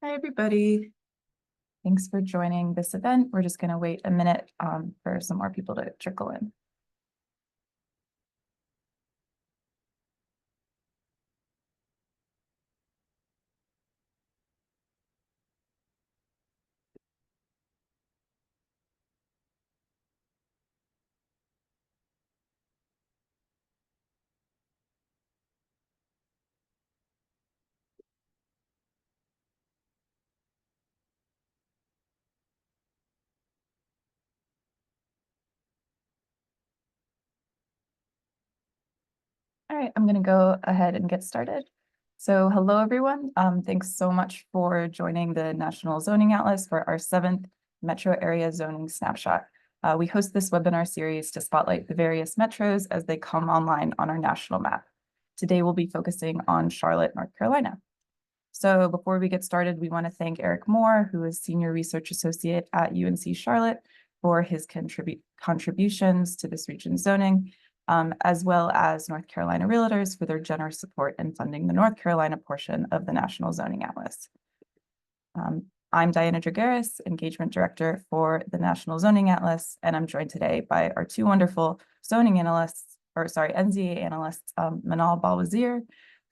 Hi, everybody. Thanks for joining this event. We're just going to wait a minute for some more people to trickle in. All right, I'm going to go ahead and get started. So hello, everyone. Thanks so much for joining the National Zoning Atlas for our 7th Metro Area Zoning Snapshot. We host this webinar series to spotlight the various metros as they come online on our national map. Today, we'll be focusing on Charlotte, North Carolina. So before we get started, we want to thank Eric Moore, who is Senior Research Associate at UNC Charlotte, for his contributions to this region's zoning, as well as North Carolina Realtors for their generous support in funding the North Carolina portion of the National Zoning Atlas. I'm Diana Drageris, Engagement Director for the National Zoning Atlas, and I'm joined today by our two wonderful zoning analysts, NZA analysts, Manal Balwazir,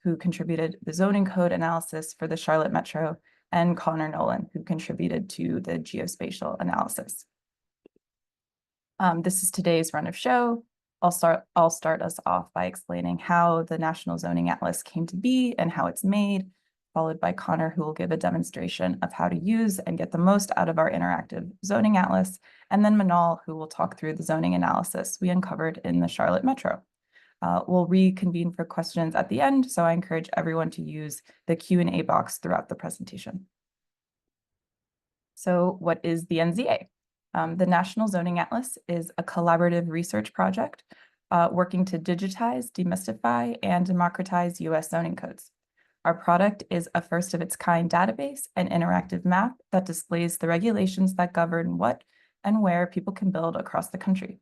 who contributed the zoning code analysis for the Charlotte Metro, and Connor Nolan, who contributed to the geospatial analysis. This is today's run of show. I'll start us off by explaining how the National Zoning Atlas came to be and how it's made, followed by Connor, who will give a demonstration of how to use and get the most out of our interactive zoning atlas, and then Manal, who will talk through the zoning analysis we uncovered in the Charlotte Metro. We'll reconvene for questions at the end, so I encourage everyone to use the Q&A box throughout the presentation. So what is the NZA? The National Zoning Atlas is a collaborative research project working to digitize, demystify, and democratize U.S. zoning codes. Our product is a first-of-its-kind database and interactive map that displays the regulations that govern what and where people can build across the country.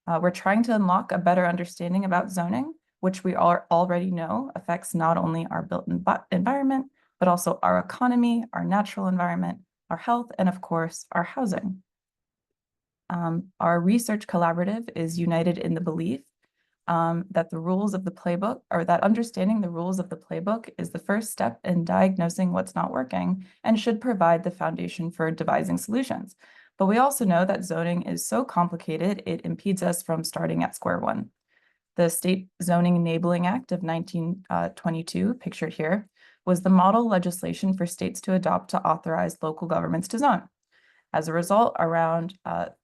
We're trying to unlock a better understanding about zoning, which we already know affects not only our built environment, but also our economy, our natural environment, our health, and of course, our housing. Our research collaborative is united in the belief that the rules of the playbook, or that understanding the rules of the playbook is the first step in diagnosing what's not working and should provide the foundation for devising solutions. But we also know that zoning is so complicated, it impedes us from starting at square one. The State Zoning Enabling Act of 1922, pictured here, was the model legislation for states to adopt to authorize local governments to zone. As a result, around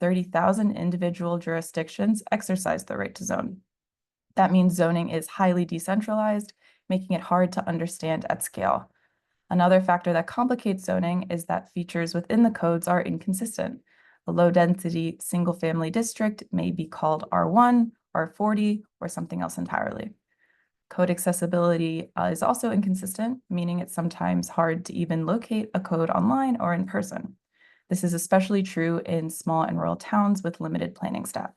30,000 individual jurisdictions exercise the right to zone. That means zoning is highly decentralized, making it hard to understand at scale. Another factor that complicates zoning is that features within the codes are inconsistent. A low-density single-family district may be called R1, R40, or something else entirely. Code accessibility is also inconsistent, meaning it's sometimes hard to even locate a code online or in person. This is especially true in small and rural towns with limited planning staff.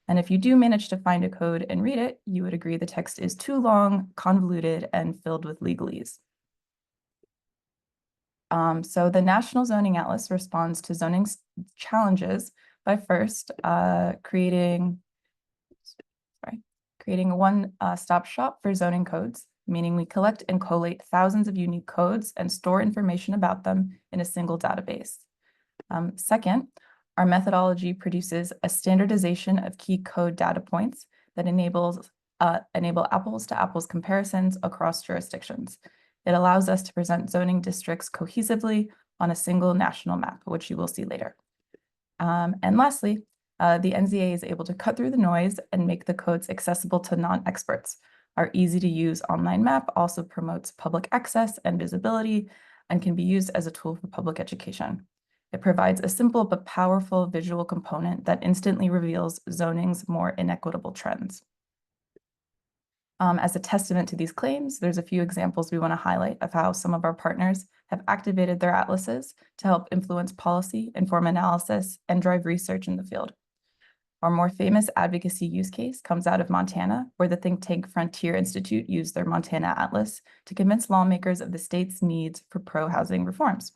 And if you do manage to find a code and read it, you would agree the text is too long, convoluted, and filled with legalese. So the National Zoning Atlas responds to zoning challenges by first creating a one-stop shop for zoning codes, meaning we collect and collate thousands of unique codes and store information about them in a single database. Second, our methodology produces a standardization of key code data points that enable apples-to-apples comparisons across jurisdictions. It allows us to present zoning districts cohesively on a single national map, which you will see later. And lastly, the NZA is able to cut through the noise and make the codes accessible to non-experts. Our easy-to-use online map also promotes public access and visibility and can be used as a tool for public education. It provides a simple but powerful visual component that instantly reveals zoning's more inequitable trends. As a testament to these claims, there's a few examples we want to highlight of how some of our partners have activated their atlases to help influence policy, inform analysis, and drive research in the field. Our more famous advocacy use case comes out of Montana, where the think tank Frontier Institute used their Montana Atlas to convince lawmakers of the state's needs for pro-housing reforms.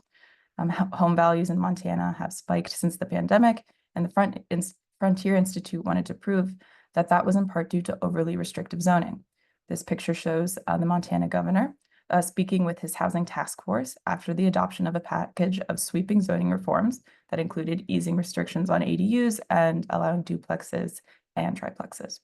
Home values in Montana have spiked since the pandemic, and the Frontier Institute wanted to prove that that was in part due to overly restrictive zoning. This picture shows the Montana governor speaking with his housing task force after the adoption of a package of sweeping zoning reforms that included easing restrictions on ADUs and allowing duplexes and triplexes.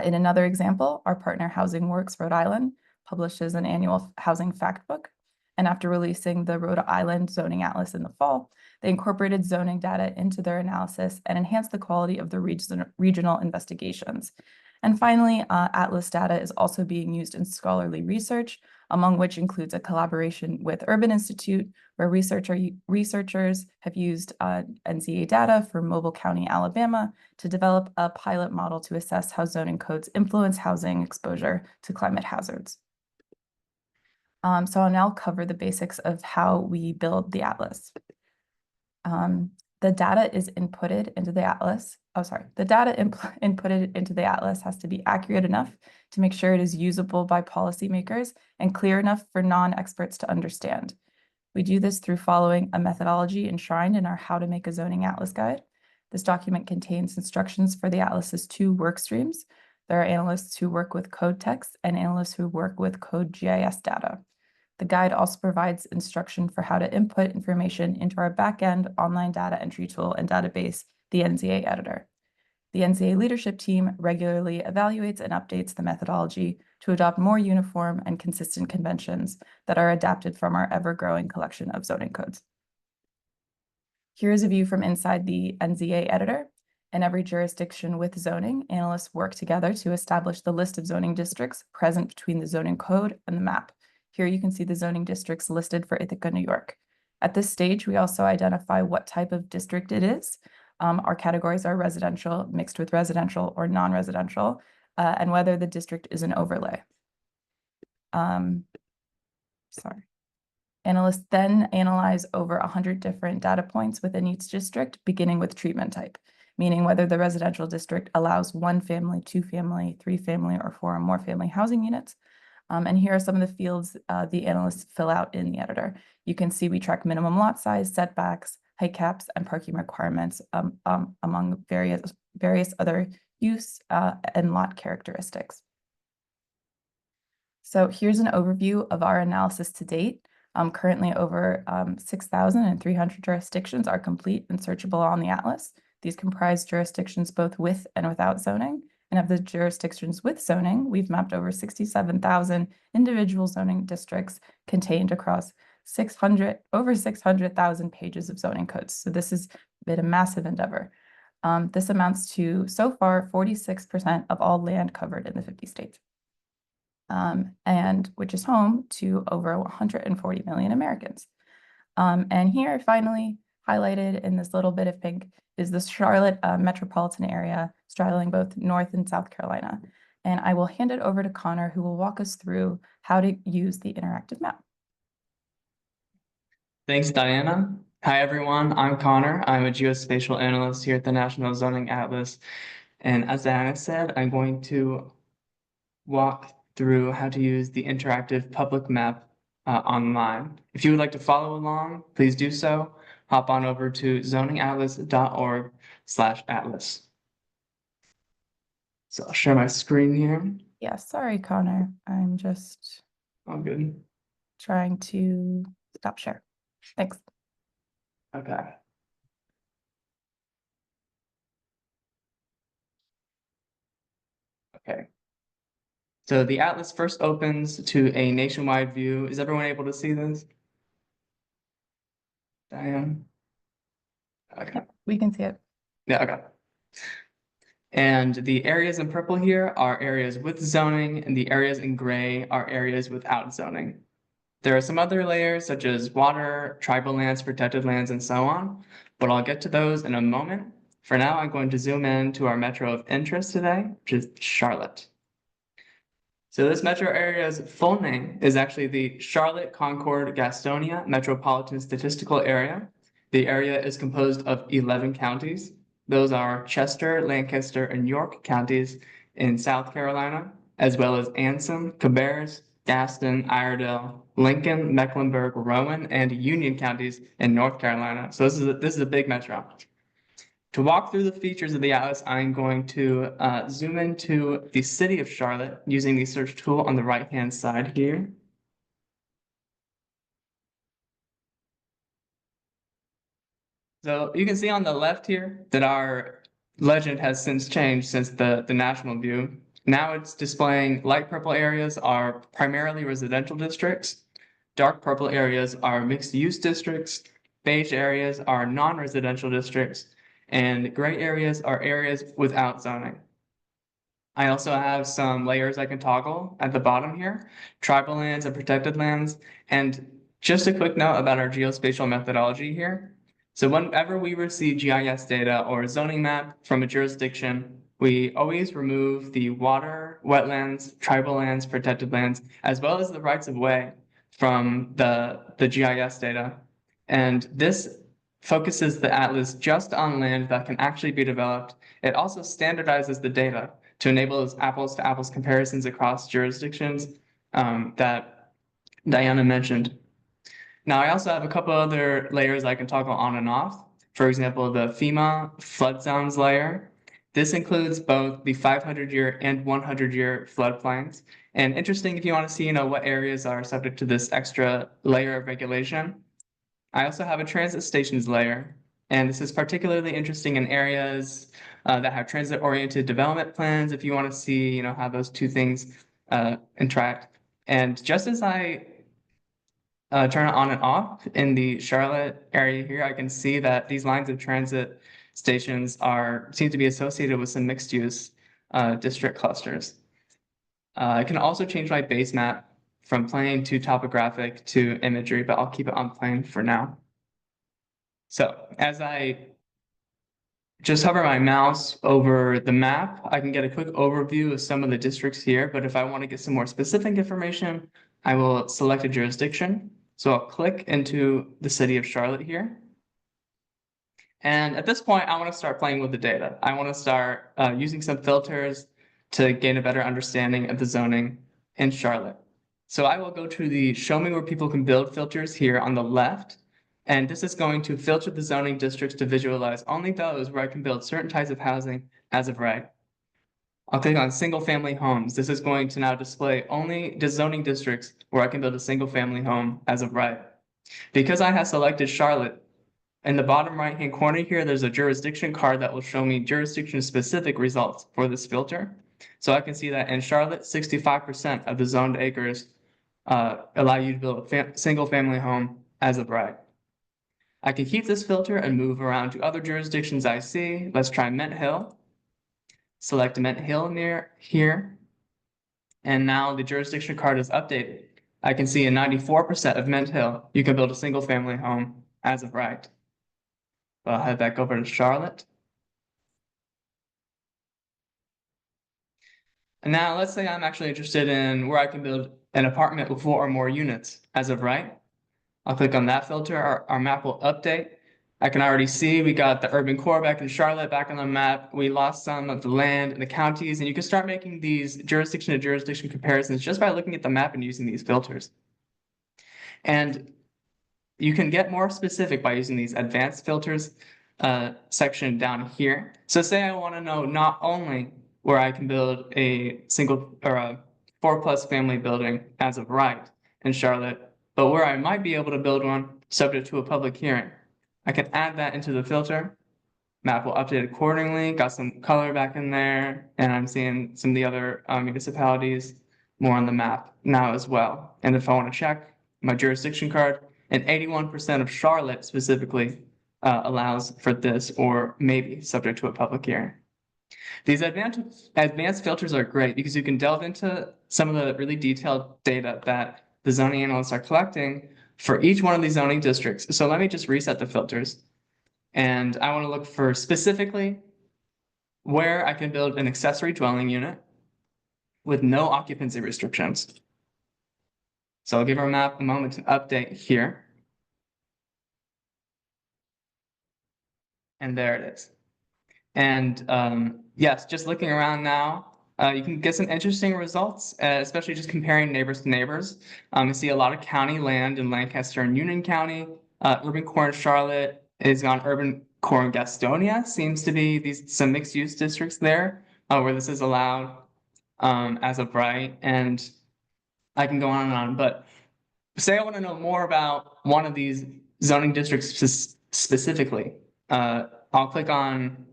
In another example, our partner Housing Works Rhode Island publishes an annual housing fact book. And after releasing the Rhode Island Zoning Atlas in the fall, they incorporated zoning data into their analysis and enhanced the quality of the regional investigations. And finally, Atlas data is also being used in scholarly research, among which includes a collaboration with Urban Institute, where researchers have used NZA data for Mobile County, Alabama, to develop a pilot model to assess how zoning codes influence housing exposure to climate hazards. So I'll now cover the basics of how we build the Atlas. The data is inputted into the Atlas. The data inputted into the Atlas has to be accurate enough to make sure it is usable by policymakers and clear enough for non-experts to understand. We do this through following a methodology enshrined in our How to Make a Zoning Atlas guide. This document contains instructions for the Atlas's 2 work streams. There are analysts who work with code text and analysts who work with code GIS data. The guide also provides instruction for how to input information into our backend online data entry tool and database, the NZA editor. The NZA leadership team regularly evaluates and updates the methodology to adopt more uniform and consistent conventions that are adapted from our ever-growing collection of zoning codes. Here is a view from inside the NZA editor. In every jurisdiction with zoning, analysts work together to establish the list of zoning districts present between the zoning code and the map. Here you can see the zoning districts listed for Ithaca, New York. At this stage, we also identify what type of district it is. Our categories are residential, mixed with residential, or non-residential, and whether the district is an overlay. Analysts then analyze over 100 different data points within each district, beginning with treatment type, meaning whether the residential district allows 1 family, 2 family, 3 family, or 4 or more family housing units. And here are some of the fields the analysts fill out in the editor. You can see we track minimum lot size, setbacks, height caps, and parking requirements among various other use and lot characteristics. So here's an overview of our analysis to date. Currently over 6,300 jurisdictions are complete and searchable on the Atlas. These comprise jurisdictions both with and without zoning. And of the jurisdictions with zoning, we've mapped over 67,000 individual zoning districts contained across over 600,000 pages of zoning codes. So this has been a massive endeavor. This amounts to, so far, 46% of all land covered in the 50 states, and which is home to over 140 million Americans. And here, finally, highlighted in this little bit of pink, is the Charlotte metropolitan area, straddling both North and South Carolina. And I will hand it over to Connor, who will walk us through how to use the interactive map. Thanks, Diana. Hi, everyone. I'm Connor. I'm a geospatial analyst here at the National Zoning Atlas. And as Diana said, I'm going to walk through how to use the interactive public map online. If you would like to follow along, please do so. Hop on over to zoningatlas.org/atlas. So I'll share my screen here. Yeah, sorry, Connor. I'm just All good. trying to stop share. Thanks. Okay. Okay. So the Atlas first opens to a nationwide view. Is everyone able to see this? Diane? Okay. We can see it. Yeah, okay. And the areas in purple here are areas with zoning, and the areas in gray are areas without zoning. There are some other layers such as water, tribal lands, protected lands, and so on, but I'll get to those in a moment. For now, I'm going to zoom in to our metro of interest today, which is Charlotte. So this metro area's full name is actually the Charlotte Concord Gastonia Metropolitan Statistical Area. The area is composed of 11 counties. Those are Chester, Lancaster, and York counties in South Carolina, as well as Anson, Cabarrus, Gaston, Iredell, Lincoln, Mecklenburg, Rowan, and Union counties in North Carolina. So this is a big metro. To walk through the features of the atlas, I'm going to zoom into the city of Charlotte using the search tool on the right-hand side here. So you can see on the left here that our legend has since changed since the national view. Now it's displaying light purple areas are primarily residential districts. Dark purple areas are mixed use districts. Beige areas are non-residential districts. And gray areas are areas without zoning. I also have some layers I can toggle at the bottom here, tribal lands and protected lands. And just a quick note about our geospatial methodology here. So whenever we receive GIS data or a zoning map from a jurisdiction, we always remove the water, wetlands, tribal lands, protected lands, as well as the rights of way from the GIS data. And this focuses the atlas just on land that can actually be developed. It also standardizes the data to enable those apples to apples comparisons across jurisdictions that Diana mentioned. Now, I also have a couple other layers I can toggle on and off. For example, the FEMA flood zones layer. This includes both the 500-year and 100-year floodplains. And interesting if you want to see, what areas are subject to this extra layer of regulation. I also have a transit stations layer, and this is particularly interesting in areas that have transit-oriented development plans, if you want to see, how those two things interact. And just as I turn it on and off in the Charlotte area here, I can see that these lines of transit stations seem to be associated with some mixed-use district clusters. I can also change my base map from plain to topographic to imagery, but I'll keep it on plain for now. So as I just hover my mouse over the map, I can get a quick overview of some of the districts here, but if I want to get some more specific information, I will select a jurisdiction. So I'll click into the city of Charlotte here. And at this point, I want to start playing with the data. I want to start using some filters to gain a better understanding of the zoning in Charlotte. So I will go to the Show Me Where People Can Build filters here on the left. And this is going to filter the zoning districts to visualize only those where I can build certain types of housing as of right. I'll click on single family homes. This is going to now display only the zoning districts where I can build a single family home as of right. Because I have selected Charlotte, in the bottom right-hand corner here, there's a jurisdiction card that will show me jurisdiction-specific results for this filter. So I can see that in Charlotte, 65% of the zoned acres allow you to build a single-family home as of right. I can keep this filter and move around to other jurisdictions I see. Let's try Mint Hill. Select Mint Hill near here. And now the jurisdiction card is updated. I can see in 94% of Mint Hill, you can build a single-family home as of right. I'll head back over to Charlotte. And now let's say I'm actually interested in where I can build an apartment with 4 or more units as of right. I'll click on that filter. Our map will update. I can already see we got the urban core back in Charlotte back on the map. We lost some of the land and the counties, and you can start making these jurisdiction to jurisdiction comparisons just by looking at the map and using these filters. And you can get more specific by using these advanced filters section down here. So say I want to know not only where I can build a single or a 4+ family building as of right in Charlotte, but where I might be able to build one subject to a public hearing. I can add that into the filter. Map will update accordingly. Got some color back in there, and I'm seeing some of the other municipalities more on the map now as well. And if I want to check my jurisdiction card, and 81% of Charlotte specifically allows for this, or maybe subject to a public hearing. These advanced filters are great because you can delve into some of the really detailed data that the zoning analysts are collecting for each one of these zoning districts. So let me just reset the filters. And I want to look for specifically where I can build an accessory dwelling unit with no occupancy restrictions. So I'll give our map a moment to update here. And there it is. And yes, just looking around now, you can get some interesting results, especially just comparing neighbors to neighbors. You see a lot of county land in Lancaster and Union County. Urban core in Charlotte is on urban core in Gastonia. Seems to be some mixed use districts there where this is allowed as of right. And I can go on and on. But say I want to know more about one of these zoning districts specifically. I'll click on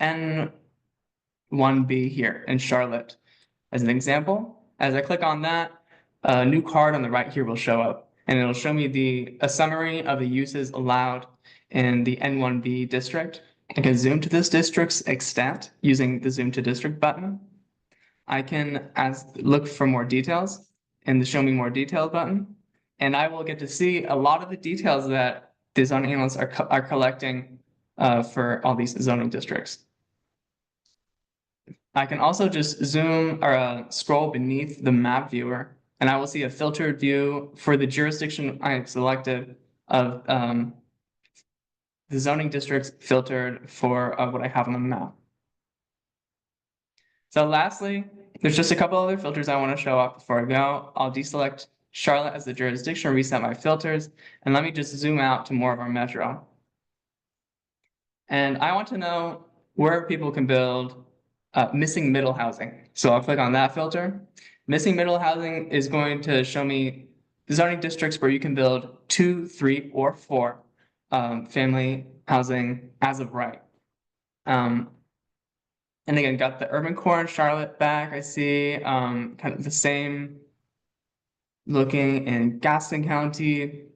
N1B here in Charlotte as an example. As I click on that, a new card on the right here will show up, and it'll show me a summary of the uses allowed in the N1B district. I can zoom to this district's extent using the Zoom to District button. I can look for more details in the Show Me More Details button, and I will get to see a lot of the details that the zoning analysts are collecting for all these zoning districts. I can also just zoom or scroll beneath the map viewer, and I will see a filtered view for the jurisdiction I have selected of the zoning districts filtered for what I have on the map. So lastly, there's just a couple other filters I want to show off before I go. I'll deselect Charlotte as the jurisdiction, reset my filters, and let me just zoom out to more of our metro. And I want to know where people can build missing middle housing. So I'll click on that filter. Missing middle housing is going to show me the zoning districts where you can build 2, 3, or 4 family housing as of right. And again, got the urban core in Charlotte back. I see kind of the same looking in Gaston County,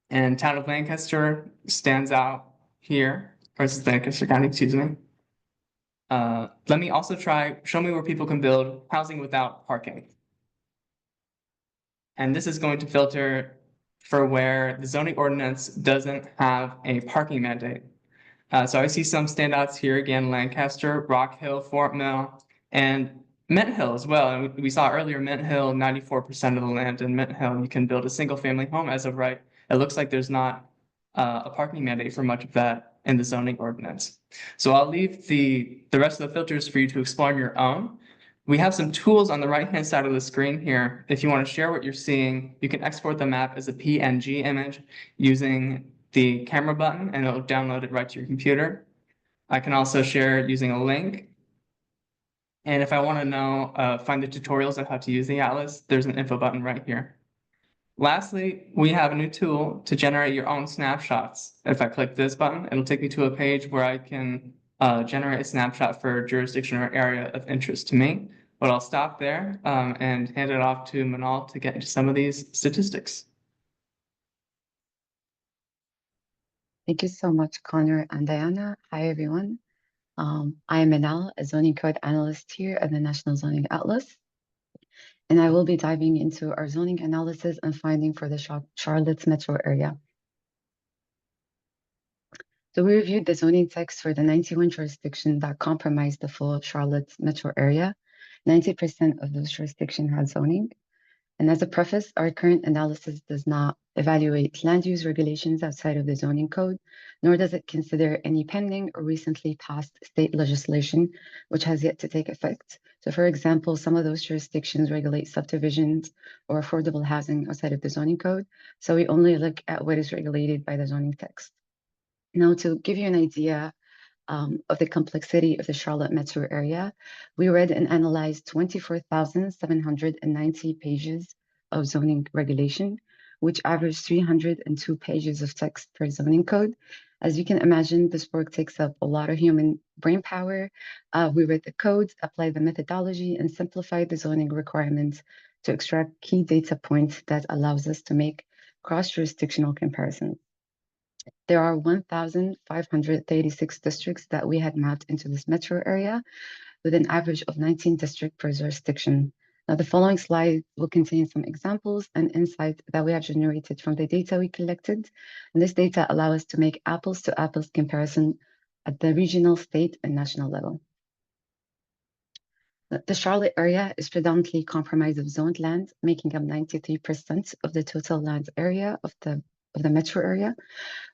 and town of Lancaster stands out here versus Lancaster County, excuse me. Let me also show me where people can build housing without parking. And this is going to filter for where the zoning ordinance doesn't have a parking mandate. So I see some standouts here again: Lancaster, Rock Hill, Fort Mill, and Mint Hill as well. And we saw earlier Mint Hill, 94% of the land in Mint Hill, you can build a single family home as of right. It looks like there's not a parking mandate for much of that in the zoning ordinance. So I'll leave the rest of the filters for you to explore on your own. We have some tools on the right-hand side of the screen here. If you want to share what you're seeing, you can export the map as a PNG image using the camera button, and it'll download it right to your computer. I can also share it using a link. And if I want to know, find the tutorials on how to use the atlas, there's an info button right here. Lastly, we have a new tool to generate your own snapshots. If I click this button, it'll take me to a page where I can generate a snapshot for a jurisdiction or area of interest to me. But I'll stop there and hand it off to Manal to get into some of these statistics. Thank you so much, Connor and Diana. Hi, everyone. I am Manal, a zoning code analyst here at the National Zoning Atlas. And I will be diving into our zoning analysis and finding for the Charlotte metro area. So we reviewed the zoning text for the 91 jurisdictions that comprise the full Charlotte metro area. 90% of those jurisdictions had zoning. And as a preface, our current analysis does not evaluate land use regulations outside of the zoning code, nor does it consider any pending or recently passed state legislation, which has yet to take effect. So for example, some of those jurisdictions regulate subdivisions or affordable housing outside of the zoning code. So we only look at what is regulated by the zoning text. Now, to give you an idea of the complexity of the Charlotte metro area, we read and analyzed 24,790 pages of zoning regulation, which averaged 302 pages of text per zoning code. As you can imagine, this work takes up a lot of human brain power. We read the codes, applied the methodology, and simplified the zoning requirements to extract key data points that allows us to make cross-jurisdictional comparisons. There are 1,536 districts that we had mapped into this metro area with an average of 19 districts per jurisdiction. Now, the following slide will contain some examples and insights that we have generated from the data we collected. And this data allows us to make apples to apples comparison at the regional, state, and national level. The Charlotte area is predominantly comprised of zoned land, making up 93% of the total land area of the of the metro area,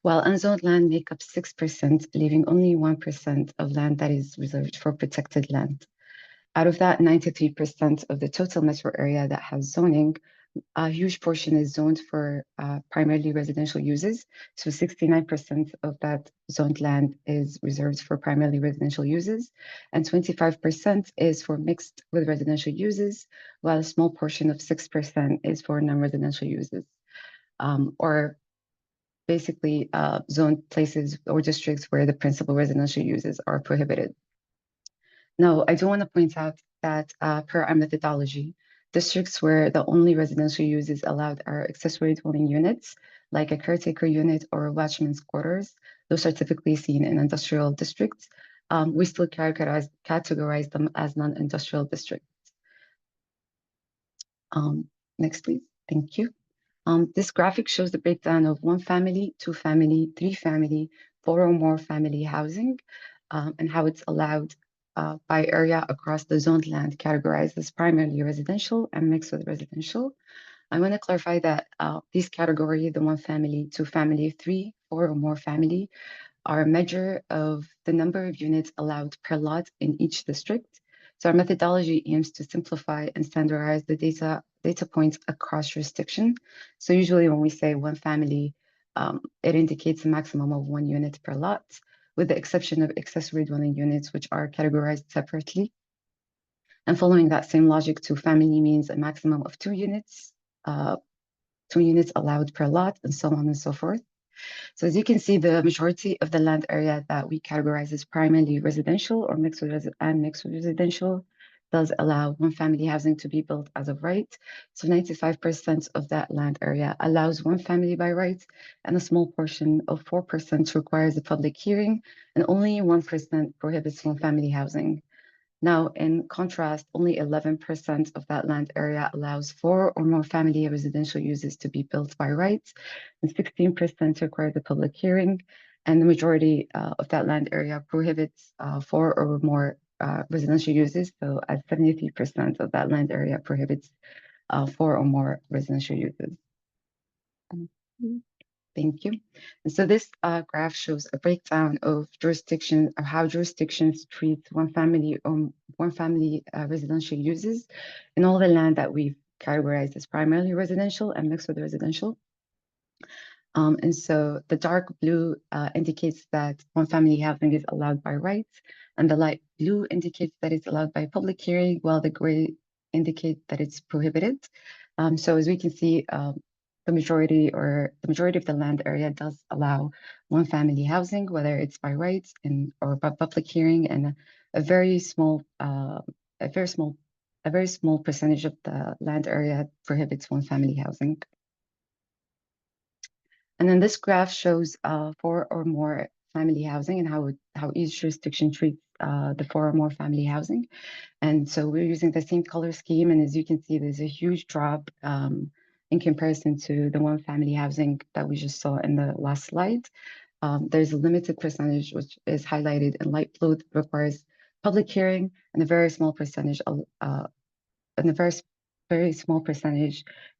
while unzoned land make up 6%, leaving only 1% of land that is reserved for protected land. Out of that, 93% of the total metro area that has zoning, a huge portion is zoned for primarily residential uses. So 69% of that zoned land is reserved for primarily residential uses, and 25% is for mixed with residential uses, while a small portion of 6% is for non-residential uses, or basically zoned places or districts where the principal residential uses are prohibited. Now, I do want to point out that per our methodology, districts where the only residential uses allowed are accessory dwelling units, like a caretaker unit or a watchman's quarters. Those are typically seen in industrial districts. We still categorize them as non-industrial districts. Next, please. Thank you. This graphic shows the breakdown of 1 family, 2 family, 3 family, 4 or more family housing, and how it's allowed by area across the zoned land categorized as primarily residential and mixed with residential. I want to clarify that these categories, the 1 family, 2 family, 3, 4 or more family, are a measure of the number of units allowed per lot in each district. So our methodology aims to simplify and standardize the data points across jurisdiction. So usually when we say 1 family, it indicates a maximum of 1 unit per lot, with the exception of accessory dwelling units, which are categorized separately. And following that same logic, 2 family means a maximum of 2 units, 2 units allowed per lot, and so on and so forth. So as you can see, the majority of the land area that we categorize as primarily residential or mixed with residential does allow 1 family housing to be built as of right. So 95% of that land area allows 1 family by right, and a small portion of 4% requires a public hearing, and only 1% prohibits 1 family housing. Now, in contrast, only 11% of that land area allows 4 or more family residential uses to be built by right, and 16% require the public hearing, and the majority of that land area prohibits 4 or more residential uses. So, as 73% of that land area prohibits 4 or more residential uses. Thank you. And so this graph shows a breakdown of jurisdictions, or how jurisdictions treat 1 family residential uses in all the land that we've categorized as primarily residential and mixed with residential. And so the dark blue indicates that 1 family housing is allowed by right, and the light blue indicates that it's allowed by public hearing, while the gray indicates that it's prohibited. So as we can see, the majority of the land area does allow 1 family housing, whether it's by right or by public hearing, and a very small percentage of the land area prohibits 1 family housing. And then this graph shows 4 or more family housing and how each jurisdiction treats the 4 or more family housing. And so we're using the same color scheme, and as you can see, there's a huge drop in comparison to the 1 family housing that we just saw in the last slide. There's a limited percentage, which is highlighted in light blue, that requires public hearing, and a very small percentage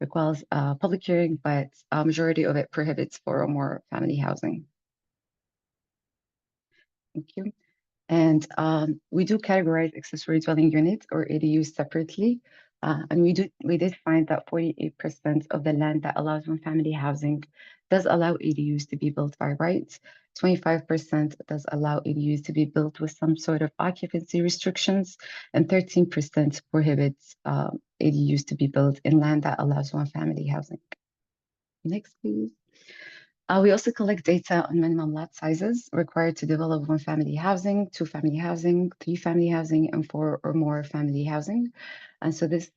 requires public hearing, but a majority of it prohibits 4 or more family housing. Thank you. And we do categorize accessory dwelling units, or ADUs, separately. And we did find that 48% of the land that allows 1 family housing does allow ADUs to be built by right. 25% does allow ADUs to be built with some sort of occupancy restrictions, and 13% prohibits ADUs to be built in land that allows 1 family housing. Next, please. We also collect data on minimum lot sizes required to develop 1 family housing, 2 family housing, 3 family housing, and 4 or more family housing. And so this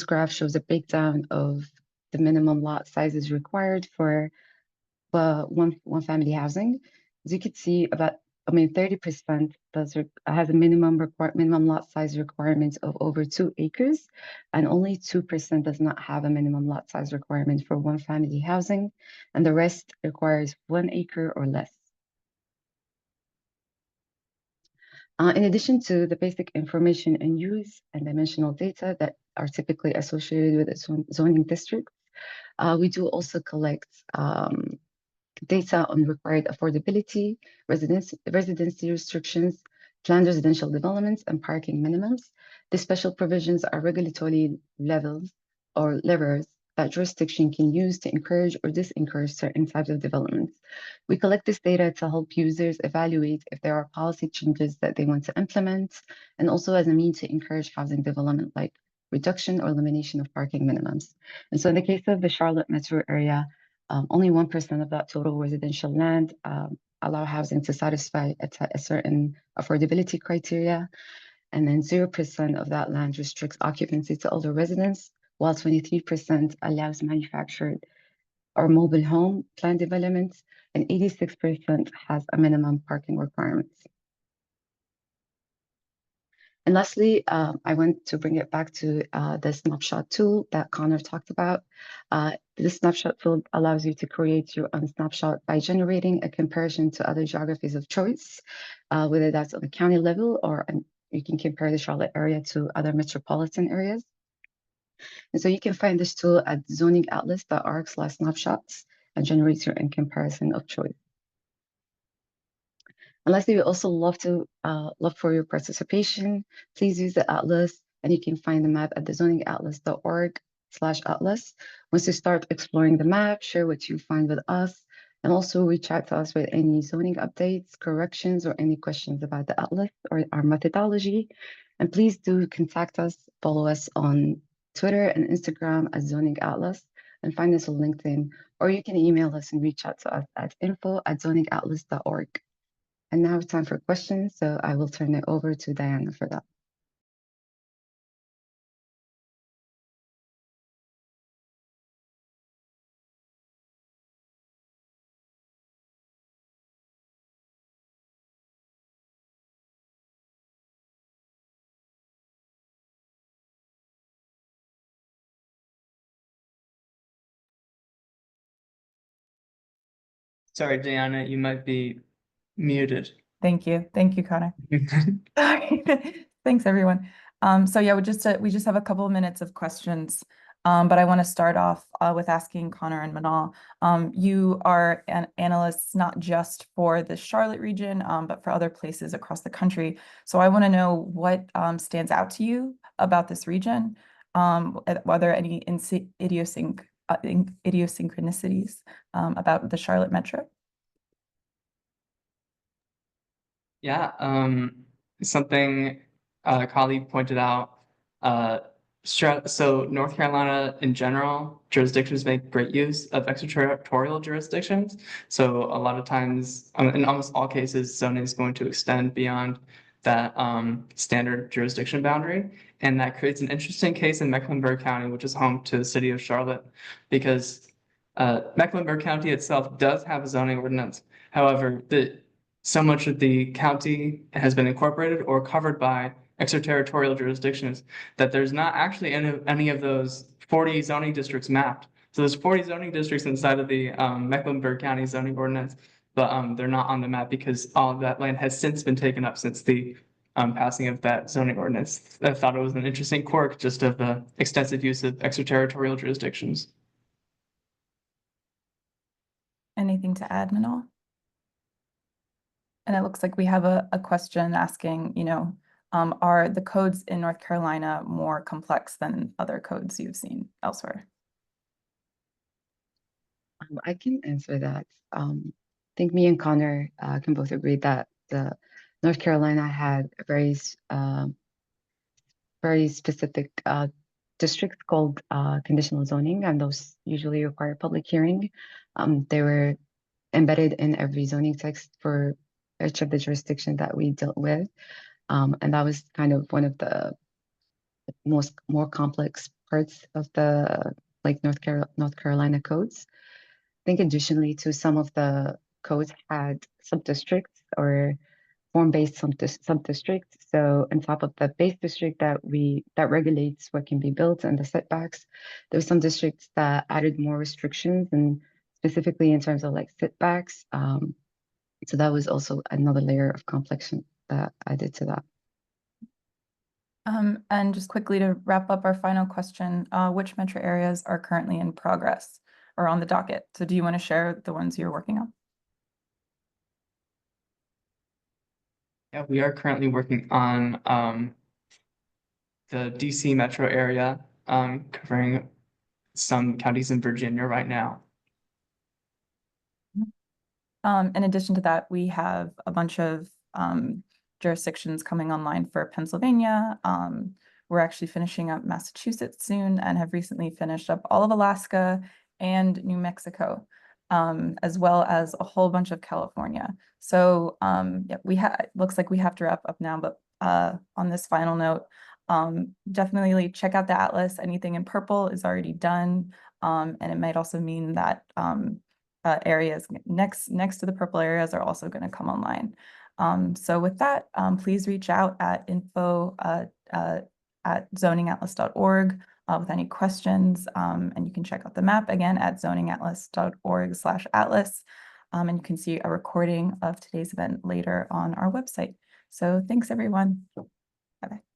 graph shows a breakdown of the minimum lot sizes required for one family housing. As you can see, 30% has a minimum lot size requirement of over 2 acres, and only 2% does not have a minimum lot size requirement for 1 family housing, and the rest requires 1 acre or less. In addition to the basic information and use and dimensional data that are typically associated with zoning districts, We do also collect data on required affordability, residency restrictions, planned residential developments, and parking minimums. The special provisions are regulatory levels or levers that jurisdiction can use to encourage or disencourage certain types of developments. We collect this data to help users evaluate if there are policy changes that they want to implement, and also as a means to encourage housing development like reduction or elimination of parking minimums. And so in the case of the Charlotte metro area, only 1% of that total residential land allow housing to satisfy a certain affordability criteria. And then 0% of that land restricts occupancy to older residents, while 23% allows manufactured or mobile home plan developments, and 86% has a minimum parking requirements. And lastly, I want to bring it back to the snapshot tool that Connor talked about. The snapshot tool allows you to create your own snapshot by generating a comparison to other geographies of choice, whether that's on a county level or you can compare the Charlotte area to other metropolitan areas. And so you can find this tool at zoningatlas.org/snapshots and generate your own comparison of choice. And lastly, we also love for your participation. Please use the atlas, and you can find the map at the zoningatlas.org/atlas. Once you start exploring the map, share what you find with us, and also reach out to us with any zoning updates, corrections, or any questions about the atlas or our methodology. And please do contact us, follow us on Twitter and Instagram at Zoning Atlas, and find us on LinkedIn, or you can email us and reach out to us at info@zoningatlas.org. And now it's time for questions, so I will turn it over to Diana for that. Sorry, Diana, you might be muted. Thank you, Connor. Thanks, everyone. So yeah, we just have a couple of minutes of questions, but I want to start off with asking Connor and Manal. You are analysts not just for the Charlotte region, but for other places across the country. So I want to know what stands out to you about this region. Are there any idiosyncrasies about the Charlotte metro? Yeah, something a colleague pointed out. So North Carolina in general, jurisdictions make great use of extraterritorial jurisdictions. So a lot of times, in almost all cases, zoning is going to extend beyond that standard jurisdiction boundary. And that creates an interesting case in Mecklenburg County, which is home to the city of Charlotte, because Mecklenburg County itself does have a zoning ordinance. However, so much of the county has been incorporated or covered by extraterritorial jurisdictions that there's not actually any of those 40 zoning districts mapped. So there's 40 zoning districts inside of the Mecklenburg County zoning ordinance, but they're not on the map because all of that land has since been taken up since the passing of that zoning ordinance. I thought it was an interesting quirk just of the extensive use of extraterritorial jurisdictions. Anything to add, Manal? And it looks like we have a question asking, are the codes in North Carolina more complex than other codes you've seen elsewhere? I can answer that. I think me and Connor can both agree that the North Carolina had a very specific districts called conditional zoning, and those usually require public hearing. They were embedded in every zoning text for each of the jurisdictions that we dealt with. And that was kind of one of the more complex parts of the North Carolina codes. I think additionally to some of the codes had sub-districts or form-based sub-districts. So on top of the base district that regulates what can be built and the setbacks, there were some districts that added more restrictions, and specifically in terms of like setbacks. So that was also another layer of complexion that added to that. And just quickly to wrap up our final question, which metro areas are currently in progress or on the docket? So do you want to share the ones you're working on? Yeah, we are currently working on the DC metro area, covering some counties in Virginia right now. In addition to that, we have a bunch of jurisdictions coming online for Pennsylvania. We're actually finishing up Massachusetts soon and have recently finished up all of Alaska and New Mexico, as well as a whole bunch of California. So yeah, it looks like we have to wrap up now, but on this final note, definitely check out the atlas. Anything in purple is already done. And it might also mean that areas next to the purple areas are also going to come online. So with that, please reach out at info at zoningatlas.org with any questions. And you can check out the map again at zoningatlas.org/atlas. And you can see a recording of today's event later on our website. So thanks, everyone. Bye-bye.